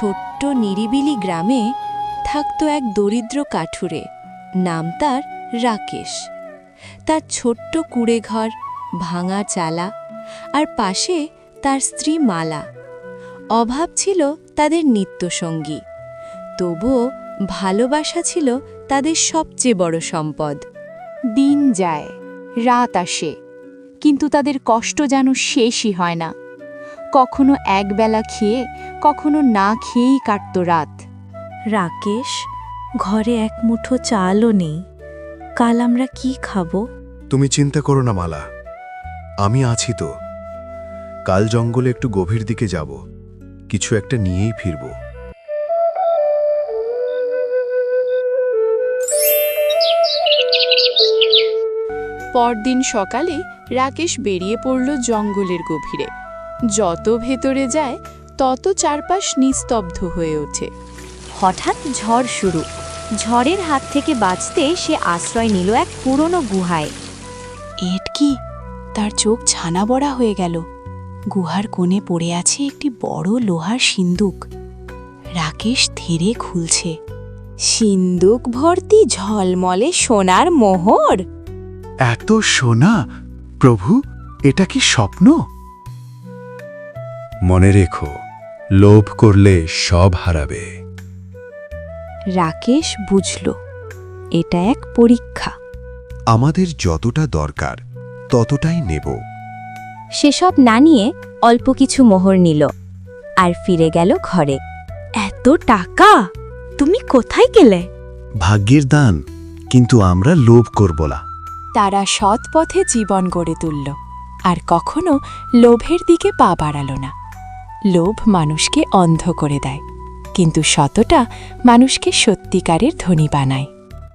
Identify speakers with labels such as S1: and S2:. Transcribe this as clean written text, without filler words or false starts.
S1: ছোট্ট নিরিবিলি গ্রামে থাকত এক দরিদ্র কাঠুরে, নাম তার রাকেশ। তার ছোট্ট কুঁড়েঘর, ভাঙা চালা, আর পাশে তার স্ত্রী মালা। অভাব ছিল তাদের নিত্যসঙ্গী, তবুও ভালোবাসা ছিল তাদের সবচেয়ে বড় সম্পদ।
S2: দিন যায়, রাত আসে, কিন্তু তাদের কষ্ট যেন শেষই হয় না। কখনো একবেলা খেয়ে, কখনো না খেয়েই কাটত রাত।
S1: রাকেশ, ঘরে এক মুঠো চালও নেই, কাল আমরা কি খাবো?
S3: তুমি চিন্তা করো না মালা, আমি আছি তো। কাল জঙ্গলে একটু গভীর দিকে যাব, কিছু একটা নিয়েই ফিরব।
S2: পরদিন সকালে রাকেশ বেরিয়ে পড়ল জঙ্গলের গভীরে। যত ভেতরে যায় তত চারপাশ নিস্তব্ধ হয়ে ওঠে।
S1: হঠাৎ ঝড় শুরু। ঝড়ের হাত থেকে বাঁচতে সে আশ্রয় নিল এক পুরনো গুহায়।
S2: এটকি, তার চোখ ছানা বড়া হয়ে গেল। গুহার কোণে পড়ে আছে একটি বড় লোহার সিন্দুক। রাকেশ ধীরে খুলছে। সিন্দুক ভর্তি ঝলমলে সোনার মোহর।
S3: এত সোনা! প্রভু, এটা কি স্বপ্ন? মনে রেখো, লোভ করলে সব হারাবে।
S1: রাকেশ বুঝল, এটা এক পরীক্ষা।
S3: আমাদের যতটা দরকার ততটাই নেব।
S1: সেসব না নিয়ে অল্প কিছু মোহর নিল আর ফিরে গেল ঘরে। এত টাকা তুমি কোথায় গেলে?
S3: ভাগ্যের দান, কিন্তু আমরা লোভ করব না।
S2: তারা সৎ পথে জীবন গড়ে তুলল, আর কখনো লোভের দিকে পা বাড়াল না। লোভ মানুষকে অন্ধ করে দেয়, কিন্তু সততা মানুষকে সত্যিকারের ধনী বানায়।